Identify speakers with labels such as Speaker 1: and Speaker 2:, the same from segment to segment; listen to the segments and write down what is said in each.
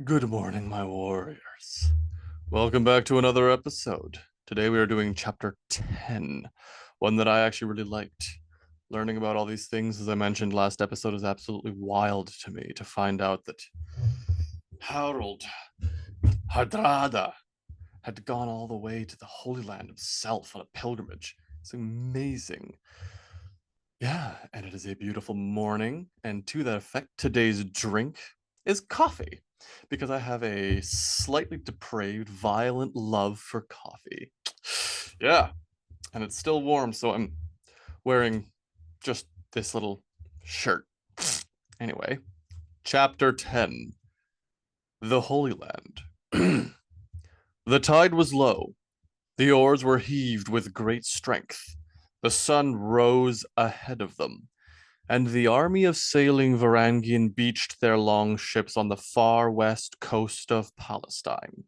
Speaker 1: Good morning, my warriors. Welcome back to another episode. Today we are doing chapter 10, one that I actually really liked. Learning about all these things, as I mentioned last episode, is absolutely wild to me to find out that Harold Hardrada had gone all the way to the Holy Land himself on a pilgrimage. It's amazing. Yeah, and it is a beautiful morning, and to that effect, today's drink is coffee, because I have a slightly depraved, violent love for coffee. Yeah, and it's still warm, so I'm wearing just this little shirt. Anyway, chapter 10, The Holy Land. The tide was low, the oars were heaved with great strength, the sun rose ahead of them, and the army of sailing Varangian beached their long ships on the far west coast of Palestine.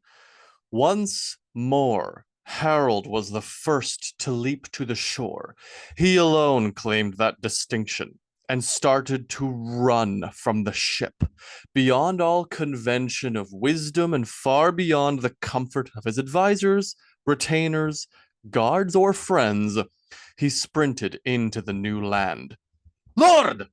Speaker 1: Once more, Harold was the first to leap to the shore. He alone claimed that distinction and started to run from the ship, beyond all convention of wisdom and far beyond the comfort of his advisors, retainers, guards, or friends. He sprinted into the new land. Lord!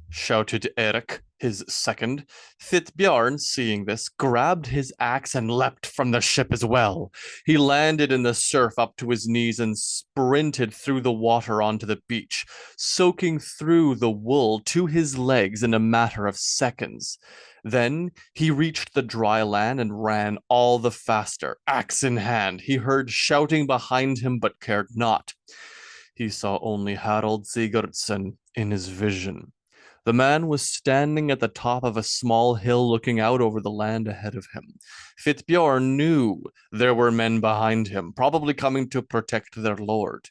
Speaker 1: Shouted Eric, his second. Thitbjorn, seeing this, grabbed his axe and leapt from the ship as well. He landed in the surf up to his knees and sprinted through the water onto the beach, soaking through the wool to his legs in a matter of seconds. Then he reached the dry land and ran all the faster, axe in hand. He heard shouting behind him, but cared not. He saw only Harold Sigurdsson in his vision. The man was standing at the top of a small hill looking out over the land ahead of him. Fitbjorn knew there were men behind him, probably coming to protect their lord.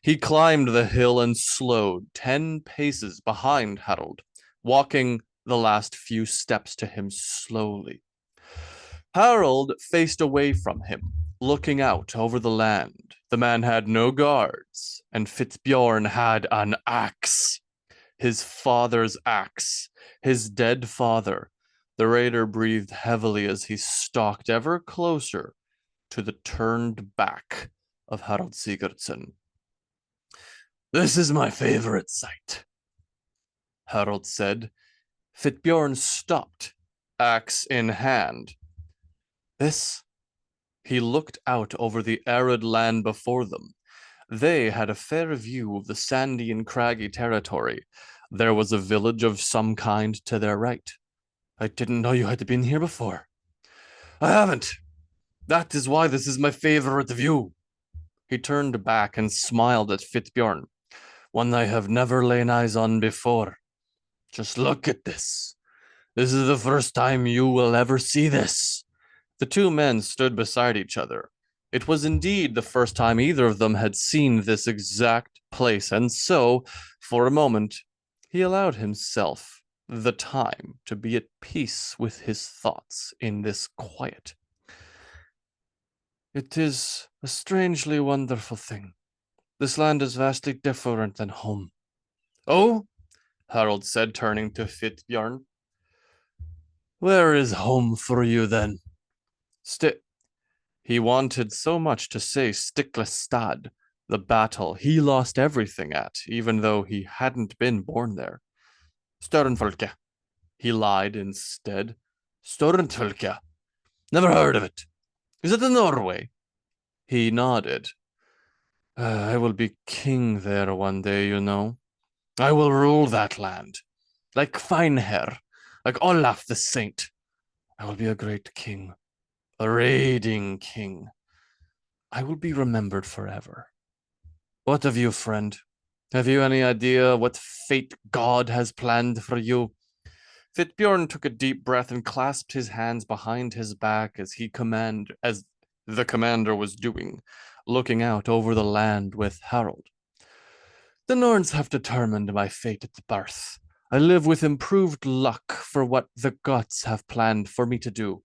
Speaker 1: He climbed the hill and slowed 10 paces behind Harold, walking the last few steps to him slowly. Harold faced away from him, looking out over the land. The man had no guards, and Fitzbjorn had an axe. His father's axe, his dead father. The raider breathed heavily as he stalked ever closer to the turned back of Harold Sigurdsson. This is my favorite sight, Harold said. Fitbjorn stopped, axe in hand. This? He looked out over the arid land before them. They had a fair view of the sandy and craggy territory. There was a village of some kind to their right. I didn't know you had been here before. I haven't. That is why this is my favorite view. He turned back and smiled at Fitbjorn. One I have never lain eyes on before. Just look at this. This is the first time you will ever see this. The two men stood beside each other. It was indeed the first time either of them had seen this exact place, and so, for a moment, he allowed himself the time to be at peace with his thoughts in this quiet. It is a strangely wonderful thing. This land is vastly different than home. Oh, Harold said, turning to Fitbjorn. Where is home for you, then? He wanted so much to say Stiklestad, the battle he lost everything at, even though he hadn't been born there. Störenfolke. He lied instead. Störenfolke. Never heard of it. Is it in Norway? He nodded. I will be king there one day, you know. I will rule that land. Like Finehair, like Olaf the Saint. I will be a great king. A raiding king. I will be remembered forever. What of you, friend? Have you any idea what fate God has planned for you? Fitbjorn took a deep breath and clasped his hands behind his back as the commander was doing, looking out over the land with Harold. The Norns have determined my fate at the birth. I live with improved luck for what the gods have planned for me to do.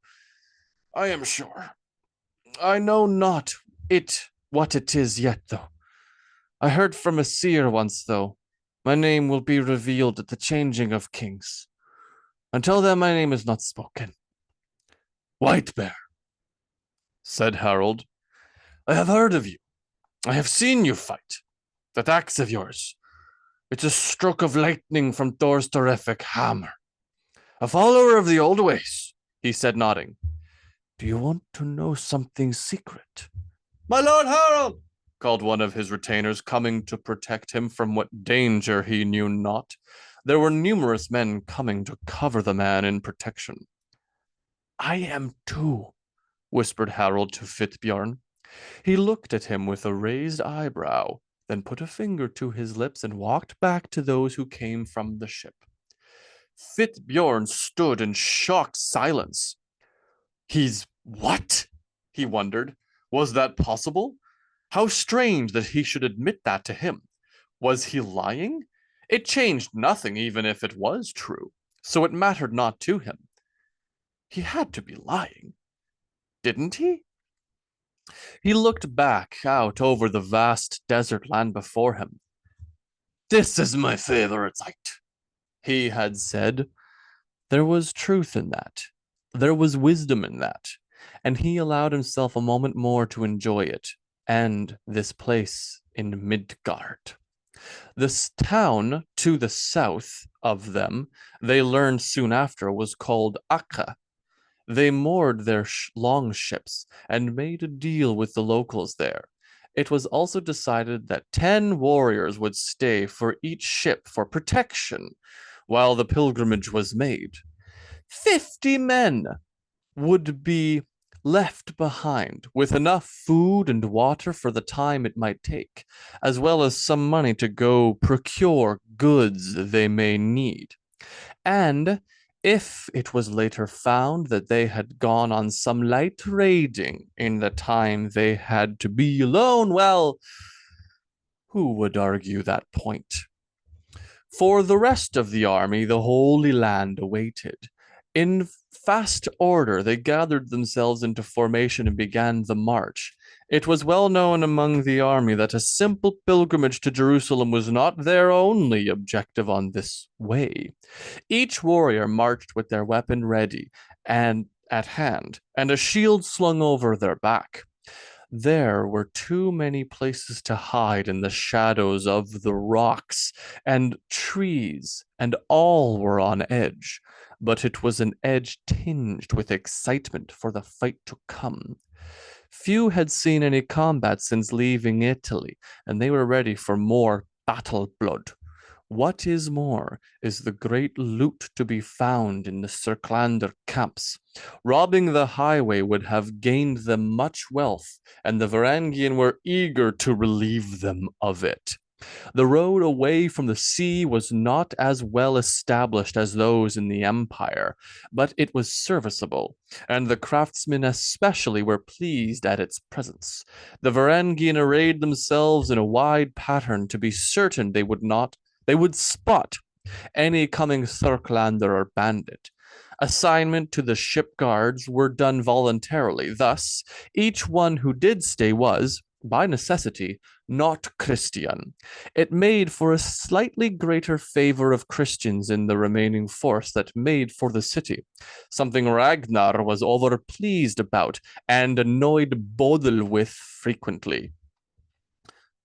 Speaker 1: I am sure. I know not what it is yet, though. I heard from a seer once, though. My name will be revealed at the changing of kings. Until then, my name is not spoken. White Bear, said Harold, I have heard of you. I have seen you fight. That axe of yours. It's a stroke of lightning from Thor's terrific hammer. A follower of the old ways, he said, nodding. Do you want to know something secret? My Lord Harold, called one of his retainers, coming to protect him from what danger he knew not. There were numerous men coming to cover the man in protection. I am too, whispered Harold to Fitbjorn. He looked at him with a raised eyebrow, then put a finger to his lips and walked back to those who came from the ship. Fitbjorn stood in shocked silence. He's what? He wondered. Was that possible? How strange that he should admit that to him. Was he lying? It changed nothing, even if it was true, so it mattered not to him. He had to be lying, didn't he? He looked back out over the vast desert land before him. This is my favorite sight, he had said. There was truth in that. There was wisdom in that. And he allowed himself a moment more to enjoy it, and this place in Midgard. This town to the south of them, they learned soon after, was called Akka. They moored their long ships and made a deal with the locals there. It was also decided that 10 warriors would stay for each ship for protection while the pilgrimage was made. 50 men would be left behind with enough food and water for the time it might take, as well as some money to go procure goods they may need. And if it was later found that they had gone on some light raiding in the time they had to be alone, well, who would argue that point? For the rest of the army, the Holy Land awaited. In fast order, they gathered themselves into formation and began the march. It was well known among the army that a simple pilgrimage to Jerusalem was not their only objective on this way. Each warrior marched with their weapon ready and at hand, and a shield slung over their back. There were too many places to hide in the shadows of the rocks and trees, and all were on edge. But it was an edge tinged with excitement for the fight to come. Few had seen any combat since leaving Italy, and they were ready for more battle blood. What is more is the great loot to be found in the Circlander camps. Robbing the highway would have gained them much wealth, and the Varangian were eager to relieve them of it. The road away from the sea was not as well established as those in the Empire, but it was serviceable, and the craftsmen especially were pleased at its presence. The Varangian arrayed themselves in a wide pattern to be certain they would spot any coming Thurklander or bandit. Assignment to the ship guards were done voluntarily. Thus, each one who did stay was, by necessity, not Christian. It made for a slightly greater favor of Christians in the remaining force that made for the city, something Ragnar was overpleased about and annoyed Bodil with frequently.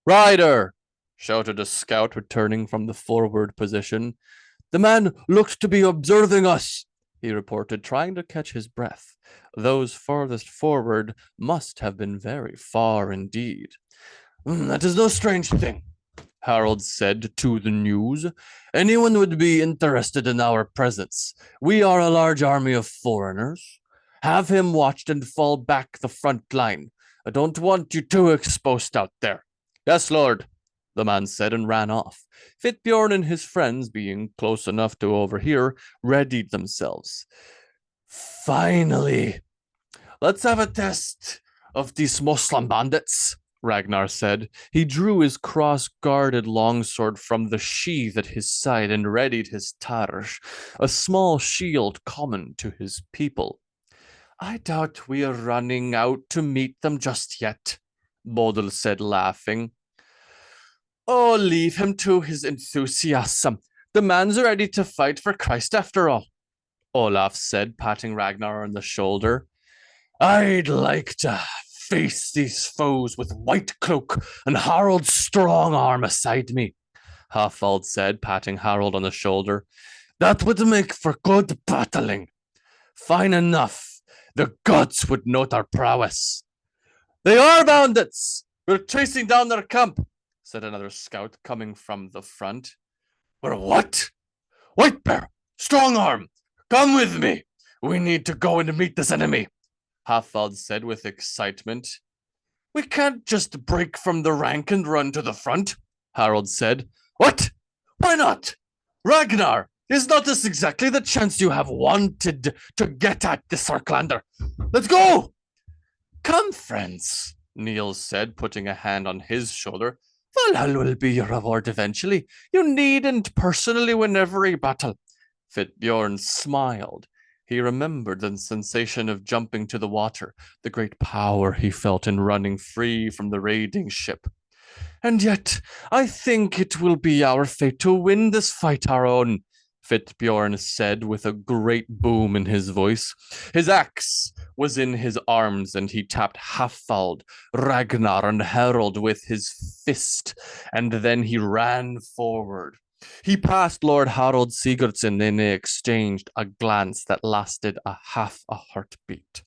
Speaker 1: Rider! Shouted a scout returning from the forward position. The man looked to be observing us, he reported, trying to catch his breath. Those farthest forward must have been very far indeed. That is no strange thing, Harold said to the news. Anyone would be interested in our presence. We are a large army of foreigners. Have him watched and fall back the front line. I don't want you too exposed out there. Yes, Lord, the man said and ran off. Fitbjorn and his friends, being close enough to overhear, readied themselves. Finally, let's have a test of these Muslim bandits, Ragnar said. He drew his cross-guarded longsword from the sheath at his side and readied his tarsh, a small shield common to his people. I doubt we are running out to meet them just yet, Bodil said, laughing. Oh, leave him to his enthusiasm. The man's ready to fight for Christ after all, Olaf said, patting Ragnar on the shoulder. I'd like to face these foes with White Cloak and Harold's strong arm aside me, Halfald said, patting Harold on the shoulder. That would make for good battling. Fine enough. The gods would note our prowess. They are bandits! We're chasing down their camp, said another scout coming from the front. We're what? White Bear! Strong arm! Come with me! We need to go and meet this enemy, Halfald said with excitement. We can't just break from the rank and run to the front, Harold said. What? Why not? Ragnar, is not this exactly the chance you have wanted to get at the Sarklander? Let's go! Come, friends, Niels said, putting a hand on his shoulder. Valhalla will be your reward eventually. You needn't personally win every battle. Fitbjorn smiled. He remembered the sensation of jumping to the water, the great power he felt in running free from the raiding ship. And yet, I think it will be our fate to win this fight our own, Fitbjorn said with a great boom in his voice. His axe was in his arms, and he tapped Halfald, Ragnar, and Harold with his fist, and then he ran forward. He passed Lord Harold Sigurdsson, and they exchanged a glance that lasted a half a heartbeat.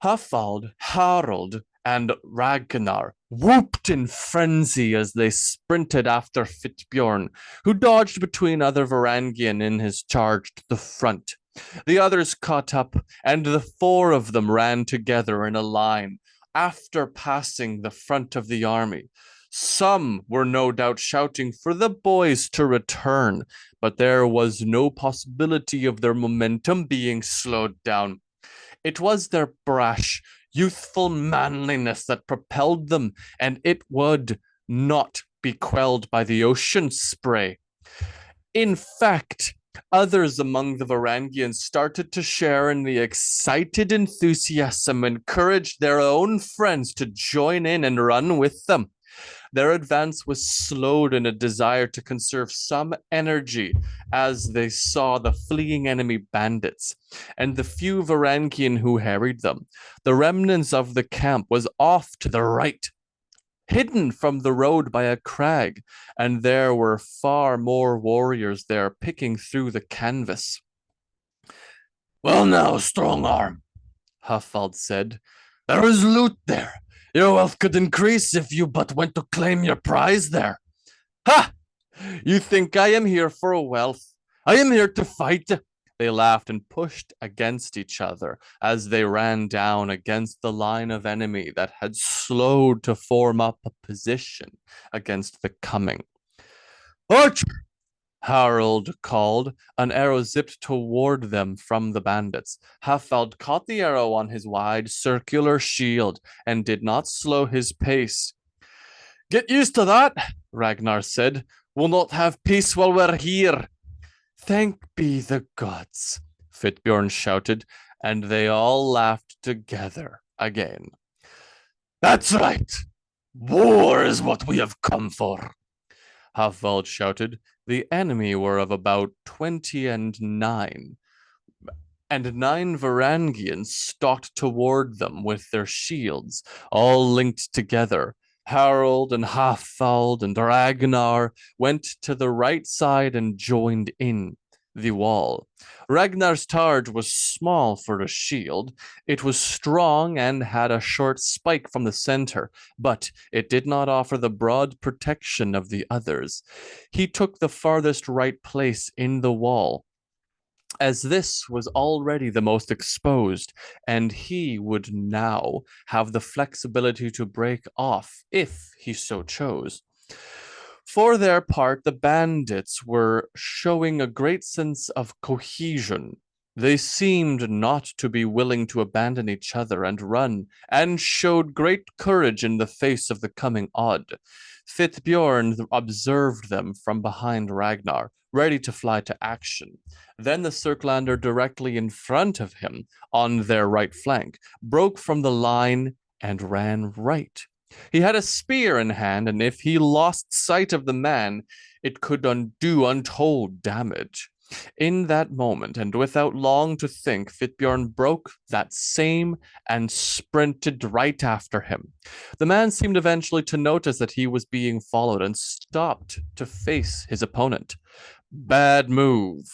Speaker 1: Halfald, Harold, and Ragnar whooped in frenzy as they sprinted after Fitbjorn, who dodged between other Varangian in his charge to the front. The others caught up, and the four of them ran together in a line after passing the front of the army. Some were no doubt shouting for the boys to return, but there was no possibility of their momentum being slowed down. It was their brash, youthful manliness that propelled them, and it would not be quelled by the ocean spray. In fact, others among the Varangians started to share in the excited enthusiasm and encouraged their own friends to join in and run with them. Their advance was slowed in a desire to conserve some energy as they saw the fleeing enemy bandits and the few Varangian who harried them. The remnants of the camp was off to the right, hidden from the road by a crag, and there were far more warriors there picking through the canvas. Well now, strong arm, Halfald said. There is loot there. Your wealth could increase if you but went to claim your prize there. Ha! You think I am here for wealth? I am here to fight. They laughed and pushed against each other as they ran down against the line of enemy that had slowed to form up a position against the coming. Archer! Harold called. An arrow zipped toward them from the bandits. Halfald caught the arrow on his wide circular shield and did not slow his pace. Get used to that, Ragnar said. We'll not have peace while we're here. Thank be the gods, Fitbjorn shouted, and they all laughed together again. That's right. War is what we have come for, Halfald shouted. The enemy were of about 20 and 9, and 9 Varangians stalked toward them with their shields, all linked together. Harold and Halfald and Ragnar went to the right side and joined in the wall. Ragnar's targe was small for a shield. It was strong and had a short spike from the center, but it did not offer the broad protection of the others. He took the farthest right place in the wall, as this was already the most exposed, and he would now have the flexibility to break off if he so chose. For their part, the bandits were showing a great sense of cohesion. They seemed not to be willing to abandon each other and run, and showed great courage in the face of the coming odd. Fitbjorn observed them from behind Ragnar, ready to fly to action. Then the Circlander directly in front of him, on their right flank, broke from the line and ran right. He had a spear in hand, and if he lost sight of the man, it could undo untold damage. In that moment, and without long to think, Fitbjorn broke that same and sprinted right after him. The man seemed eventually to notice that he was being followed and stopped to face his opponent. Bad move.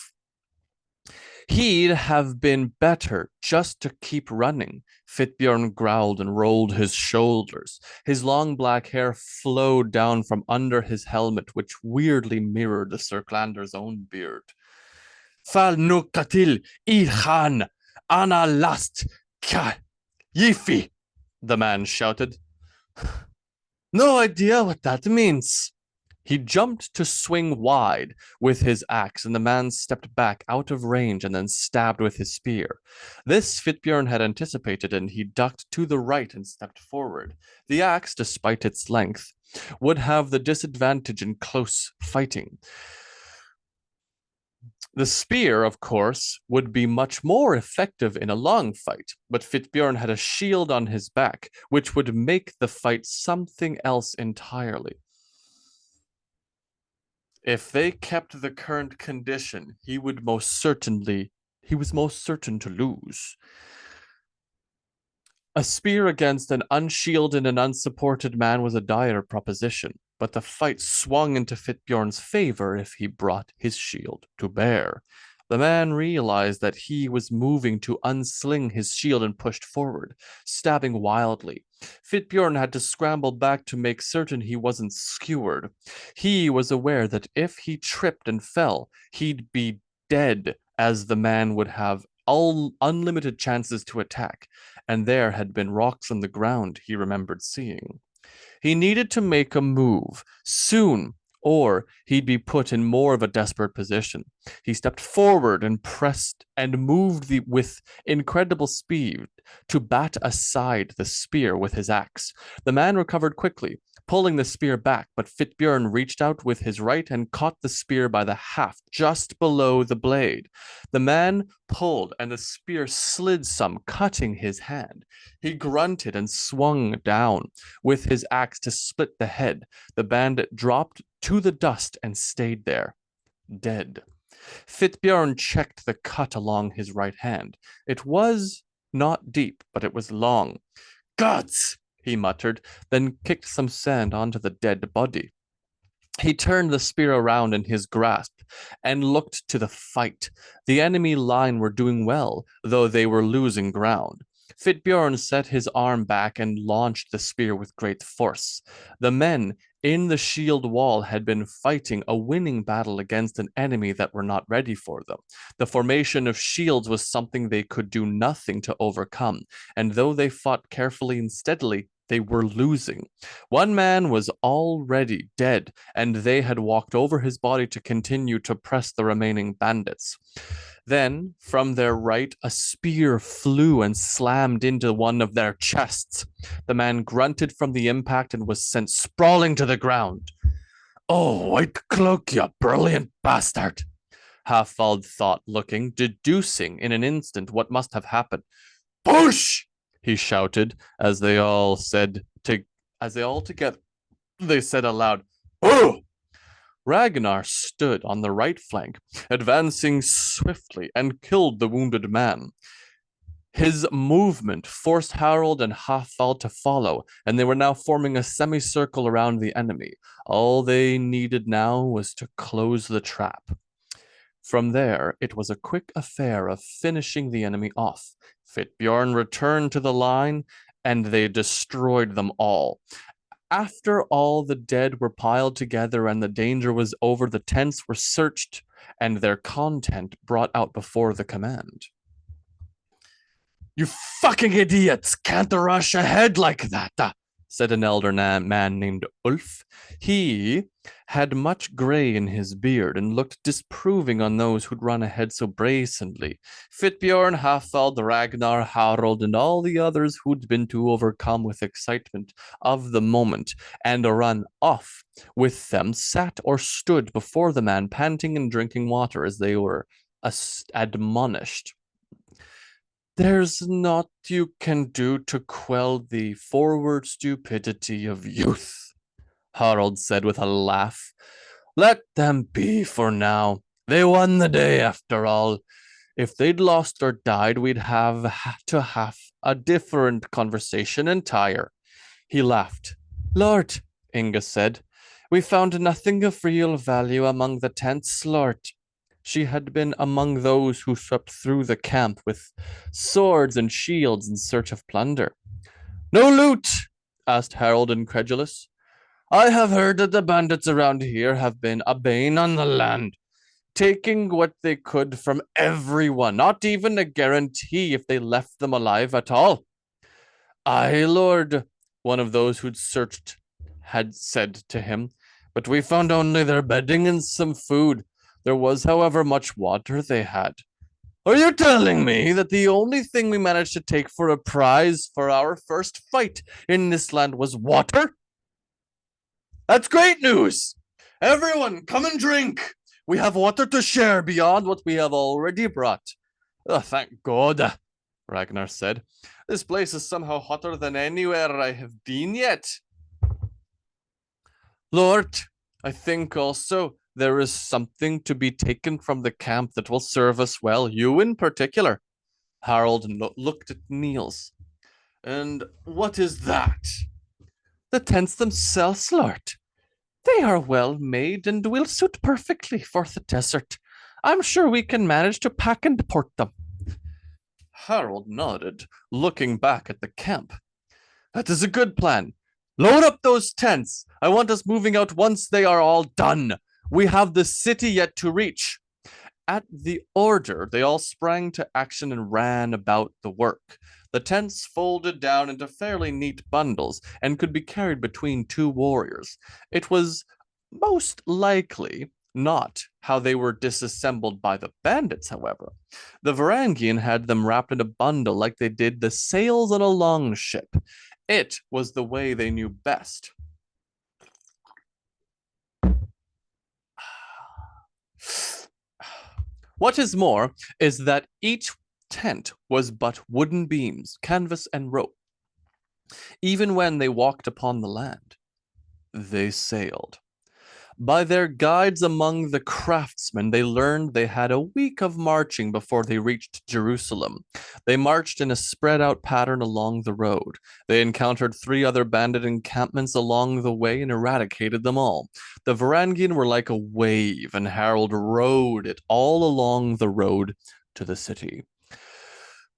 Speaker 1: He'd have been better just to keep running. Fitbjorn growled and rolled his shoulders. His long black hair flowed down from under his helmet, which weirdly mirrored the Circlander's own beard. Fal nukatil irhan ana last ka yifi, the man shouted. No idea what that means. He jumped to swing wide with his axe, and the man stepped back out of range and then stabbed with his spear. This Fitbjorn had anticipated, and he ducked to the right and stepped forward. The axe, despite its length, would have the disadvantage in close fighting. The spear, of course, would be much more effective in a long fight, but Fitbjorn had a shield on his back, which would make the fight something else entirely. If they kept the current condition, he was most certain to lose. A spear against an unshielded and unsupported man was a dire proposition, but the fight swung into Fitbjorn's favor if he brought his shield to bear. The man realized that he was moving to unsling his shield and pushed forward, stabbing wildly. Fitbjorn had to scramble back to make certain he wasn't skewered. He was aware that if he tripped and fell, he'd be dead, as the man would have all unlimited chances to attack, and there had been rocks on the ground he remembered seeing. He needed to make a move soon, or he'd be put in more of a desperate position. He stepped forward and pressed and moved with incredible speed to bat aside the spear with his axe. The man recovered quickly, pulling the spear back, but Fitbjorn reached out with his right and caught the spear by the haft just below the blade. The man pulled, and the spear slid some, cutting his hand. He grunted and swung down with his axe to split the head. The bandit dropped to the dust and stayed there, dead. Fitbjorn checked the cut along his right hand. It was not deep, but it was long. Gods! He muttered, then kicked some sand onto the dead body. He turned the spear around in his grasp and looked to the fight. The enemy line were doing well, though they were losing ground. Fitbjorn set his arm back and launched the spear with great force. The men in the shield wall had been fighting a winning battle against an enemy that were not ready for them. The formation of shields was something they could do nothing to overcome, and though they fought carefully and steadily, they were losing. One man was already dead, and they had walked over his body to continue to press the remaining bandits. Then, from their right, a spear flew and slammed into one of their chests. The man grunted from the impact and was sent sprawling to the ground. Oh, White Cloak, you brilliant bastard! Halfald thought, looking, deducing in an instant what must have happened. Push! He shouted, as they all together, they said aloud, "Oh!" Ragnar stood on the right flank, advancing swiftly, and killed the wounded man. His movement forced Harold and Halfald to follow, and they were now forming a semicircle around the enemy. All they needed now was to close the trap. From there, it was a quick affair of finishing the enemy off. Fitbjorn returned to the line, and they destroyed them all. After all the dead were piled together and the danger was over, the tents were searched and their content brought out before the command. You fucking idiots! Can't rush ahead like that, said an elder man named Ulf. He had much gray in his beard and looked disapproving on those who'd run ahead so brazenly. Fitbjorn, Halfald, Ragnar, Harold, and all the others who'd been too overcome with excitement of the moment and run off with them sat or stood before the man, panting and drinking water as they were admonished. There's naught you can do to quell the forward stupidity of youth, Harold said with a laugh. Let them be for now. They won the day after all. If they'd lost or died, we'd have to have a different conversation entire. He laughed. Lord, Inga said, we found nothing of real value among the tents, Lord. She had been among those who swept through the camp with swords and shields in search of plunder. No loot? Asked Harold, incredulous. I have heard that the bandits around here have been a bane on the land, taking what they could from everyone, not even a guarantee if they left them alive at all. Aye, Lord, one of those who'd searched had said to him, but we found only their bedding and some food. There was, however, much water they had. Are you telling me that the only thing we managed to take for a prize for our first fight in this land was water? That's great news! Everyone, come and drink! We have water to share beyond what we have already brought. Oh, thank God, Ragnar said. This place is somehow hotter than anywhere I have been yet. Lord, I think also there is something to be taken from the camp that will serve us well, you in particular. Harold looked at Niels. And what is that? The tents themselves, Lord. They are well made and will suit perfectly for the desert. I'm sure we can manage to pack and port them. Harold nodded, looking back at the camp. That is a good plan. Load up those tents. I want us moving out once they are all done. We have the city yet to reach. At the order, they all sprang to action and ran about the work. The tents folded down into fairly neat bundles and could be carried between two warriors. It was most likely not how they were disassembled by the bandits, however. The Varangian had them wrapped in a bundle like they did the sails on a longship. It was the way they knew best. What is more is that each tent was but wooden beams, canvas, and rope. Even when they walked upon the land, they sailed. By their guides among the craftsmen, they learned they had a week of marching before they reached Jerusalem. They marched in a spread out pattern along the road. They encountered 3 other bandit encampments along the way and eradicated them all. The Varangian were like a wave, and Harold rode it all along the road to the city.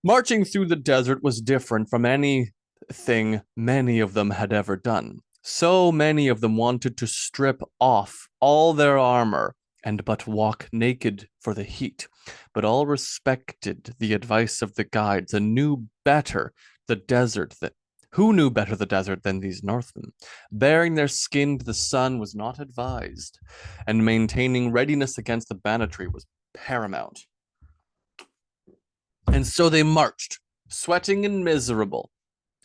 Speaker 1: Marching through the desert was different from anything many of them had ever done. So many of them wanted to strip off all their armor and but walk naked for the heat. But all respected the advice of the guides and knew better the desert who knew better the desert than these Northmen? Baring their skin to the sun was not advised, and maintaining readiness against the banditry was paramount. And so they marched, sweating and miserable,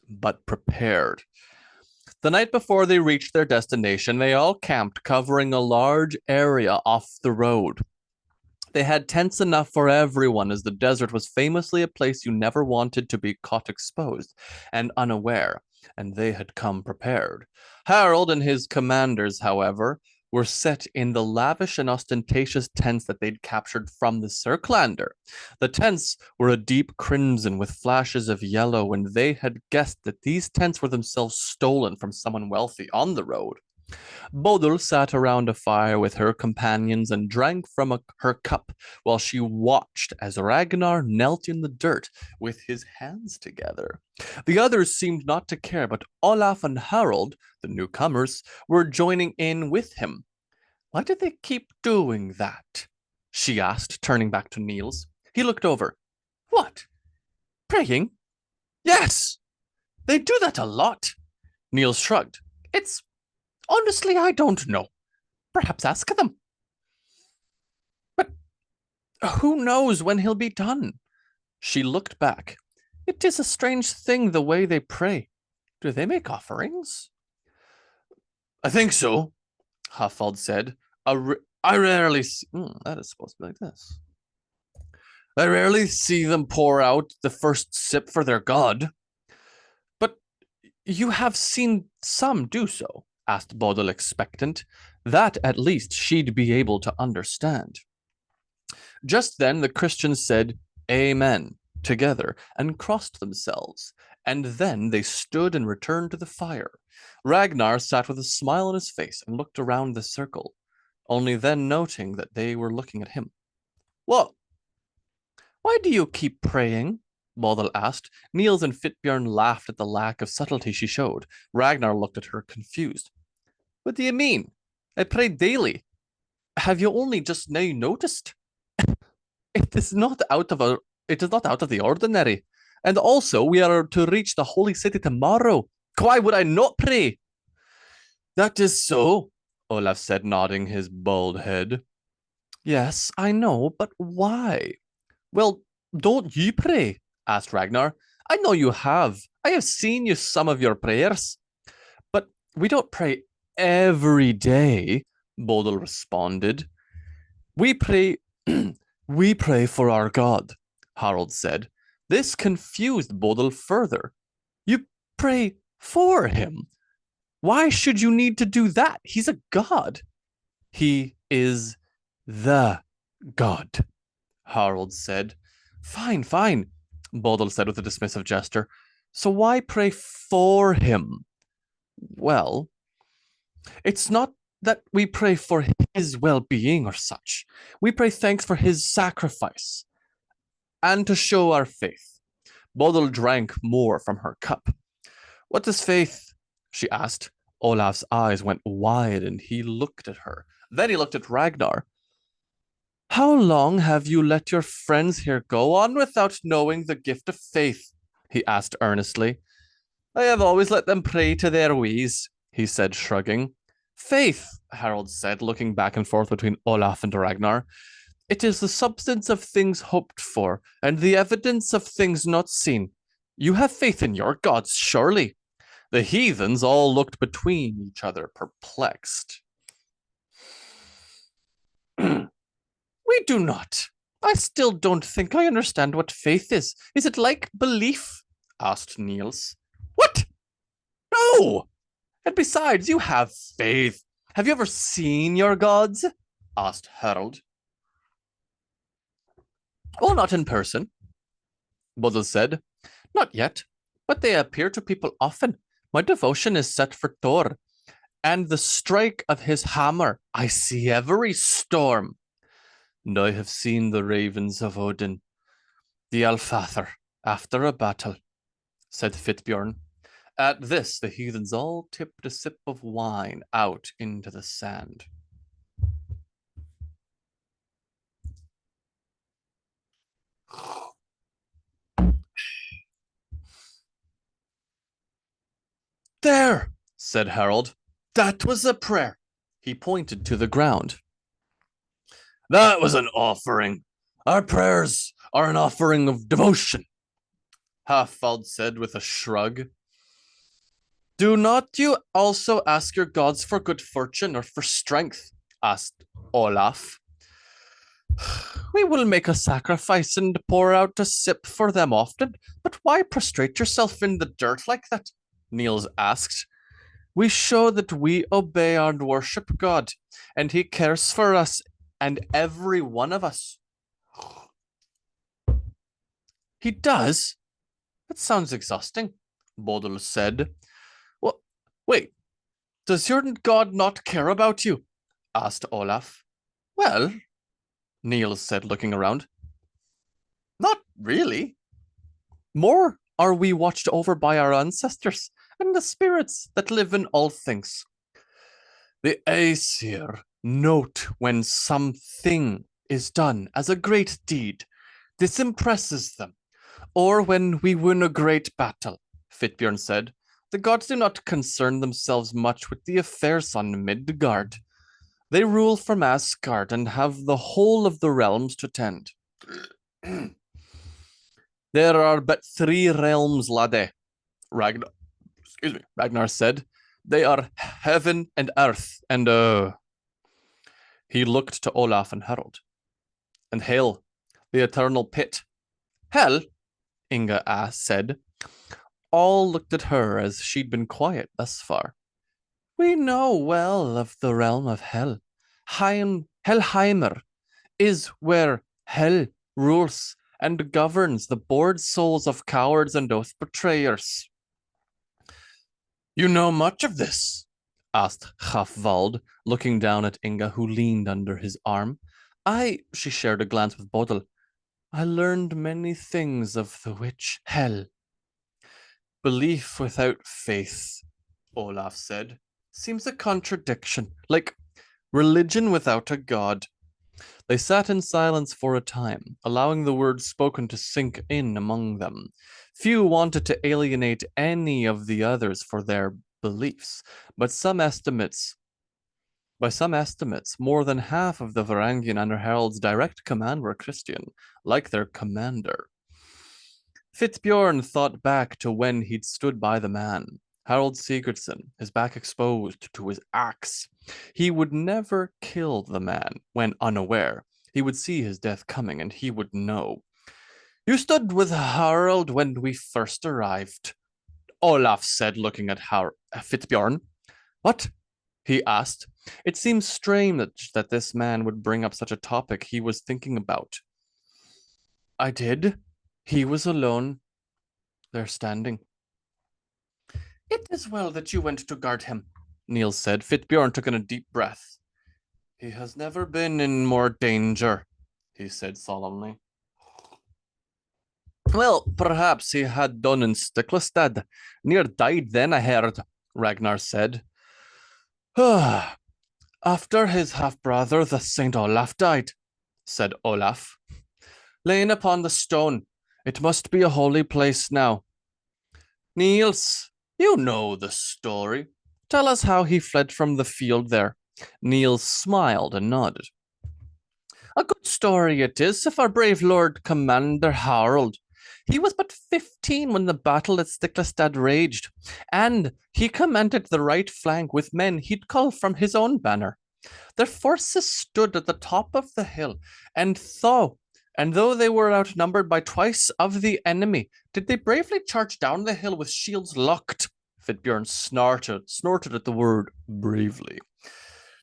Speaker 1: but prepared. The night before they reached their destination, they all camped, covering a large area off the road. They had tents enough for everyone, as the desert was famously a place you never wanted to be caught exposed and unaware, and they had come prepared. Harold and his commanders, however, were set in the lavish and ostentatious tents that they'd captured from the Circlander. The tents were a deep crimson with flashes of yellow, and they had guessed that these tents were themselves stolen from someone wealthy on the road. Bodil sat around a fire with her companions and drank from her cup while she watched as Ragnar knelt in the dirt with his hands together. The others seemed not to care, but Olaf and Harold, the newcomers, were joining in with him. Why did they keep doing that? She asked, turning back to Niels. He looked over. What? Praying? Yes! They do that a lot. Niels shrugged. Honestly, I don't know. Perhaps ask them. But who knows when he'll be done? She looked back. It is a strange thing the way they pray. Do they make offerings? I think so, Hafald said. I rarely see... that is supposed to be like this. I rarely see them pour out the first sip for their god. But you have seen some do so, asked Bodil, expectant. That, at least, she'd be able to understand. Just then the Christians said, Amen, together, and crossed themselves, and then they stood and returned to the fire. Ragnar sat with a smile on his face and looked around the circle, only then noting that they were looking at him. What? Why do you keep praying? Bodil asked. Niels and Fitbjorn laughed at the lack of subtlety she showed. Ragnar looked at her confused. What do you mean? I pray daily. Have you only just now noticed? It is not out of the ordinary. And also, we are to reach the holy city tomorrow. Why would I not pray? That is so, Olaf said, nodding his bald head. Yes, I know, but why? Well, don't you pray? Asked Ragnar. I know you have. I have seen you some of your prayers. But we don't pray every day, Bodil responded. We pray we pray for our God, Harold said. This confused Bodil further. You pray for him? Why should you need to do that? He's a god. He is the god, Harold said. Fine, fine, Bodil said with a dismissive gesture. So why pray for him? Well, it's not that we pray for his well-being or such. We pray thanks for his sacrifice and to show our faith. Bodil drank more from her cup. What is faith? She asked. Olaf's eyes went wide and he looked at her. Then he looked at Ragnar. How long have you let your friends here go on without knowing the gift of faith? He asked earnestly. I have always let them pray to their ways, he said, shrugging. Faith, Harold said, looking back and forth between Olaf and Ragnar. It is the substance of things hoped for, and the evidence of things not seen. You have faith in your gods, surely. The heathens all looked between each other, perplexed. We do not. I still don't think I understand what faith is. Is it like belief? Asked Niels. What? No! And besides, you have faith. Have you ever seen your gods? Asked Harold. Well, not in person, Bodil said. Not yet, but they appear to people often. My devotion is set for Thor, and the strike of his hammer. I see every storm. And I have seen the ravens of Odin, the Alfather, after a battle, said Fitbjorn. At this, the heathens all tipped a sip of wine out into the sand. There, said Harold. That was a prayer. He pointed to the ground. That was an offering. Our prayers are an offering of devotion, Halfald said with a shrug. Do not you also ask your gods for good fortune or for strength? Asked Olaf. We will make a sacrifice and pour out a sip for them often, but why prostrate yourself in the dirt like that? Niels asked. We show that we obey and worship God, and he cares for us and every one of us. He does? That sounds exhausting, Bodil said. Well, wait, does your God not care about you? Asked Olaf. Well, Niels said, looking around. Not really. More are we watched over by our ancestors and the spirits that live in all things. The Aesir note when something is done as a great deed. This impresses them. Or when we win a great battle, Fitbjorn said. The gods do not concern themselves much with the affairs on Midgard. They rule from Asgard and have the whole of the realms to tend. There are but 3 realms, lade, Ragnar said. They are heaven and earth, and he looked to Olaf and Harold. And hell, the eternal pit. Hell, Inga said. All looked at her as she'd been quiet thus far. We know well of the realm of hell. Helheimer is where Hell rules and governs the bored souls of cowards and oath betrayers. You know much of this? Asked Hafvald, looking down at Inga, who leaned under his arm. She shared a glance with Bodil. I learned many things of the witch Hell. Belief without faith, Olaf said, seems a contradiction, like religion without a god. They sat in silence for a time, allowing the words spoken to sink in among them. Few wanted to alienate any of the others for their beliefs, but by some estimates, more than half of the Varangian under Harald's direct command were Christian, like their commander. Fitzbjorn thought back to when he'd stood by the man, Harold Sigurdsson, his back exposed to his axe. He would never kill the man when unaware. He would see his death coming, and he would know. You stood with Harold when we first arrived, Olaf said, looking at Fitzbjorn. What? He asked. It seemed strange that this man would bring up such a topic he was thinking about. I did. He was alone, there standing. It is well that you went to guard him, Niels said. Fitzbjorn took in a deep breath. He has never been in more danger, he said solemnly. Well, perhaps he had done in Stiklestad. Near died then, I heard, Ragnar said. After his half-brother, the Saint Olaf, died, said Olaf. Lain upon the stone. It must be a holy place now. Niels, you know the story. Tell us how he fled from the field there. Niels smiled and nodded. A good story it is of our brave Lord Commander Harold. He was but 15 when the battle at Stiklestad raged, and he commanded the right flank with men he'd call from his own banner. Their forces stood at the top of the hill, and though they were outnumbered by twice of the enemy, did they bravely charge down the hill with shields locked. Fitzbjorn snorted at the word bravely.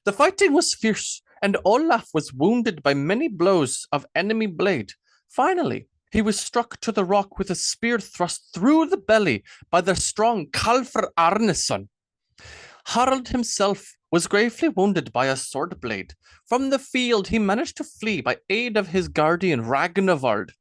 Speaker 1: The fighting was fierce, and Olaf was wounded by many blows of enemy blade. Finally, he was struck to the rock with a spear thrust through the belly by the strong Kalfr Arneson. Harald himself was gravely wounded by a sword blade. From the field, he managed to flee by aid of his guardian Ragnvald,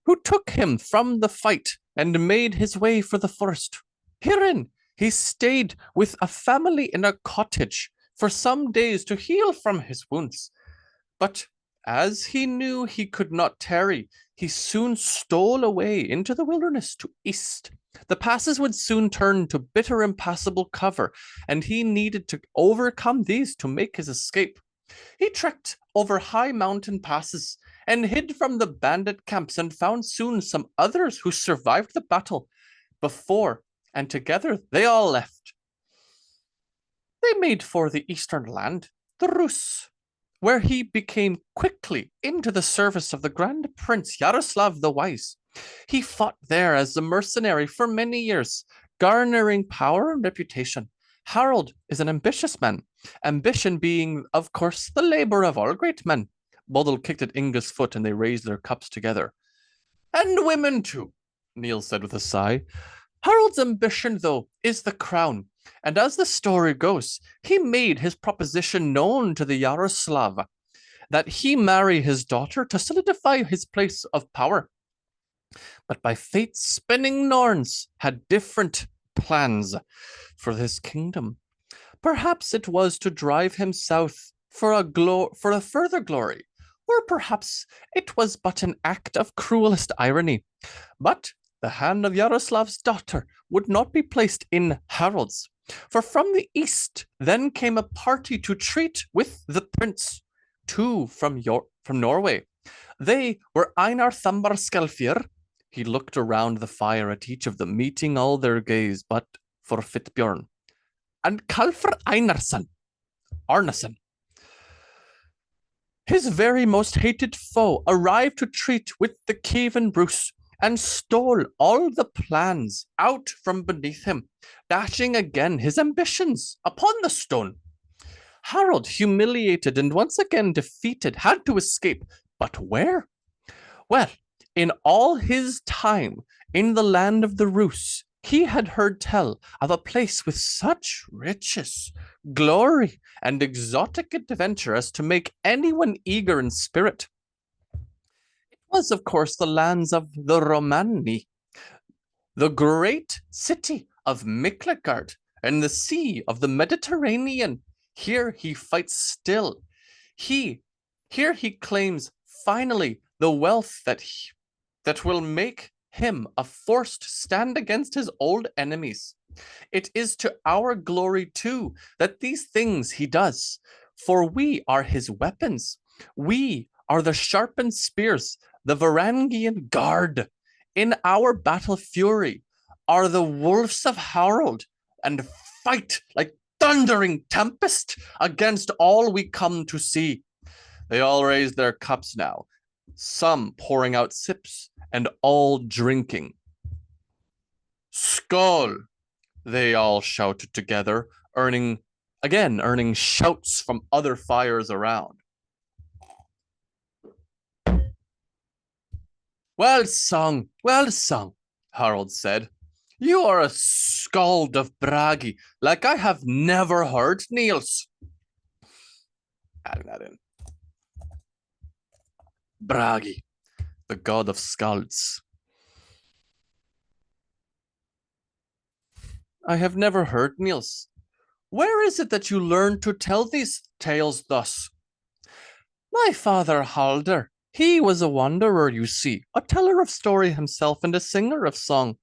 Speaker 1: who took him from the fight and made his way for the forest. Herein, he stayed with a family in a cottage for some days to heal from his wounds. But as he knew he could not tarry, he soon stole away into the wilderness to east. The passes would soon turn to bitter impassable cover, and he needed to overcome these to make his escape. He trekked over high mountain passes and hid from the bandit camps, and found soon some others who survived the battle before, and together they all left. They made for the eastern land, the Rus, where he became quickly into the service of the Grand Prince Yaroslav the Wise. He fought there as a mercenary for many years, garnering power and reputation. Harold is an ambitious man, ambition being, of course, the labor of all great men. Bodil kicked at Inga's foot, and they raised their cups together. And women too, Niels said with a sigh. Harold's ambition, though, is the crown, and as the story goes, he made his proposition known to the Yaroslav, that he marry his daughter to solidify his place of power. But by fate's spinning Norns had different plans for his kingdom. Perhaps it was to drive him south for a further glory, or perhaps it was but an act of cruelest irony. But the hand of Yaroslav's daughter would not be placed in Harold's, for from the east then came a party to treat with the prince, two from Norway. They were Einar Thambarskelfir. He looked around the fire at each of them, meeting all their gaze but for Fitzbjorn, and Kalfr Arnason. His very most hated foe arrived to treat with the Kievan Bruce, and stole all the plans out from beneath him, dashing again his ambitions upon the stone. Harold, humiliated and once again defeated, had to escape. But where? Well, in all his time in the land of the Rus, he had heard tell of a place with such riches, glory, and exotic adventure as to make anyone eager in spirit. It was, of course, the lands of the Romani, the great city of Miklagard, and the sea of the Mediterranean. Here he fights still. Here he claims finally the wealth that will make him a force to stand against his old enemies. It is to our glory too that these things he does, for we are his weapons. We are the sharpened spears, the Varangian guard. In our battle fury are the wolves of Harold, and fight like thundering tempest against all we come to see. They all raise their cups now, some pouring out sips, and all drinking. Skull! They all shouted together, earning shouts from other fires around. Well sung, Harold said. You are a skald of Bragi, like I have never heard, Niels. Adding that in. Bragi, the god of skalds. I have never heard, Niels. Where is it that you learned to tell these tales thus? My father Halder, he was a wanderer, you see, a teller of story himself and a singer of song.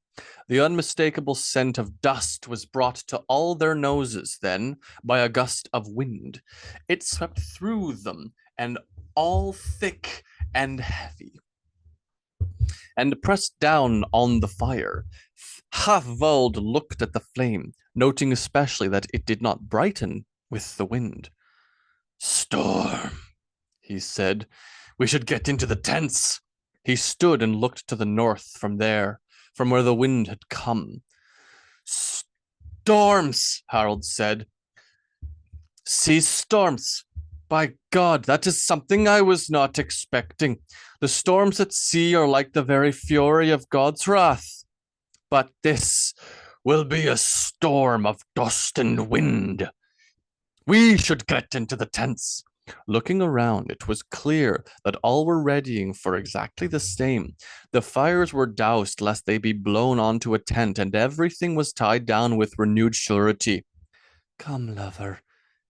Speaker 1: The unmistakable scent of dust was brought to all their noses then by a gust of wind. It swept through them, and all thick and heavy, and pressed down on the fire. Half-Vald looked at the flame, noting especially that it did not brighten with the wind. Storm, he said. We should get into the tents. He stood and looked to the north from where the wind had come. Storms, Harold said. Sea storms. By God, that is something I was not expecting. The storms at sea are like the very fury of God's wrath. But this will be a storm of dust and wind. We should get into the tents. Looking around, it was clear that all were readying for exactly the same. The fires were doused lest they be blown onto a tent, and everything was tied down with renewed surety. Come, lover,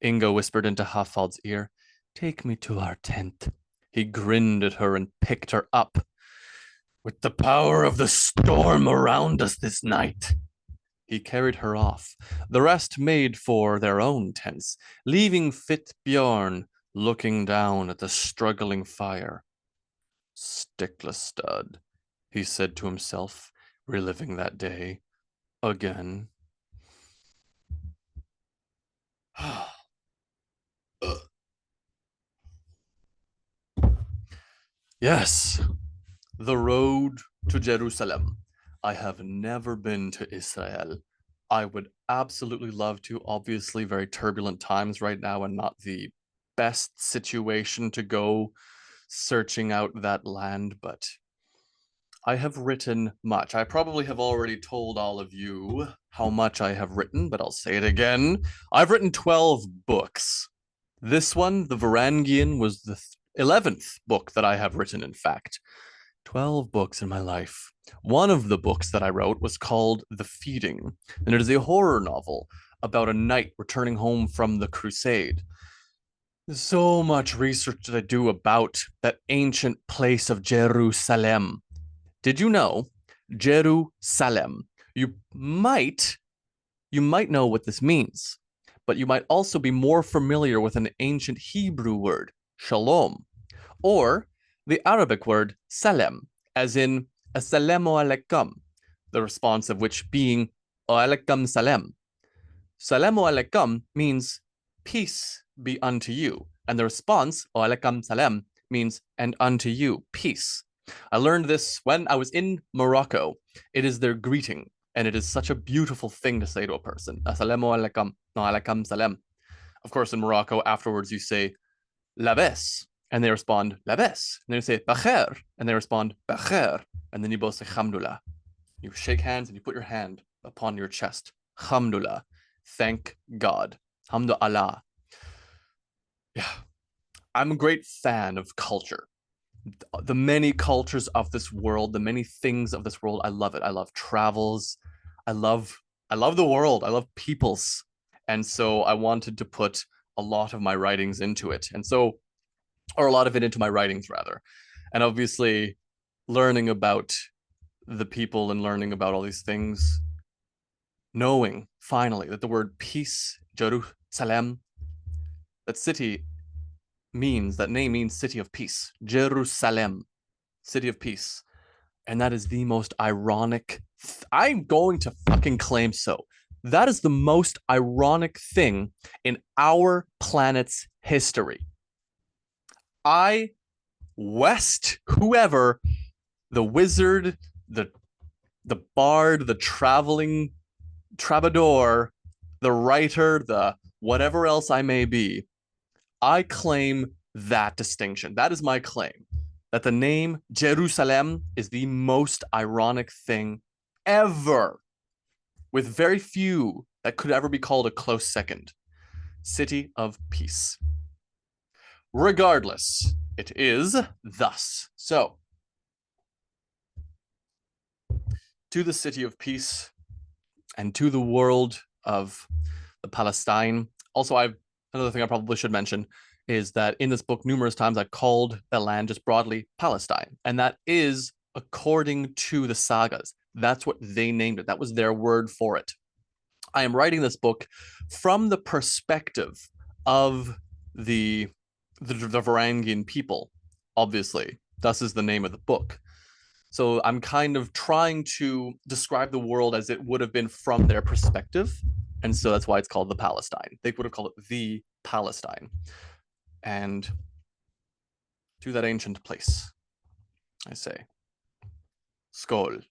Speaker 1: Ingo whispered into Hafald's ear. Take me to our tent. He grinned at her and picked her up. With the power of the storm around us this night. He carried her off. The rest made for their own tents, leaving Fitbjorn looking down at the struggling fire. Sticklestad, he said to himself, reliving that day again. Yes, the road to Jerusalem. I have never been to Israel. I would absolutely love to. Obviously, very turbulent times right now and not the best situation to go searching out that land, but I have written much. I probably have already told all of you how much I have written, but I'll say it again. I've written 12 books. This one, The Varangian, was the 11th book that I have written, in fact. 12 books in my life. One of the books that I wrote was called The Feeding, and it is a horror novel about a knight returning home from the crusade. There's so much research that I do about that ancient place of Jerusalem. Did you know Jerusalem? You might know what this means, but you might also be more familiar with an ancient Hebrew word, shalom, or the Arabic word salem, as in assalamu alaikum, the response of which being alaikum salam. Salamu alaikum means peace be unto you, and the response alaikum salam means and unto you peace. I learned this when I was in Morocco. It is their greeting, and it is such a beautiful thing to say to a person. Assalamu alaikum, no alaikum salam. Of course, in Morocco, afterwards you say labes, and they respond labes. And then you say bakher, and they respond bakher. And then you both say hamdullah. You shake hands and you put your hand upon your chest. Hamdullah. Thank God. Hamdulillah. Yeah. I'm a great fan of culture. The many cultures of this world, the many things of this world, I love it. I love travels. I love the world. I love peoples. And so I wanted to put a lot of my writings into it. And so, or a lot of it into my writings rather. And obviously learning about the people and learning about all these things, knowing finally that the word peace, Jerusalem, that city that name means city of peace. Jerusalem, city of peace. And that is the most ironic. I'm going to fucking claim so. That is the most ironic thing in our planet's history. Whoever, the wizard, the bard, the traveling troubadour, the writer, the whatever else I may be, I claim that distinction. That is my claim. That the name Jerusalem is the most ironic thing ever, with very few that could ever be called a close second. City of peace. Regardless, it is thus. So, to the city of peace and to the world of the Palestine. Also, another thing I probably should mention is that in this book, numerous times I've called the land just broadly Palestine. And that is according to the sagas. That's what they named it. That was their word for it. I am writing this book from the perspective of the Varangian people, obviously. Thus is the name of the book. So I'm kind of trying to describe the world as it would have been from their perspective. And so that's why it's called the Palestine. They would have called it the Palestine. And to that ancient place, I say, Skål.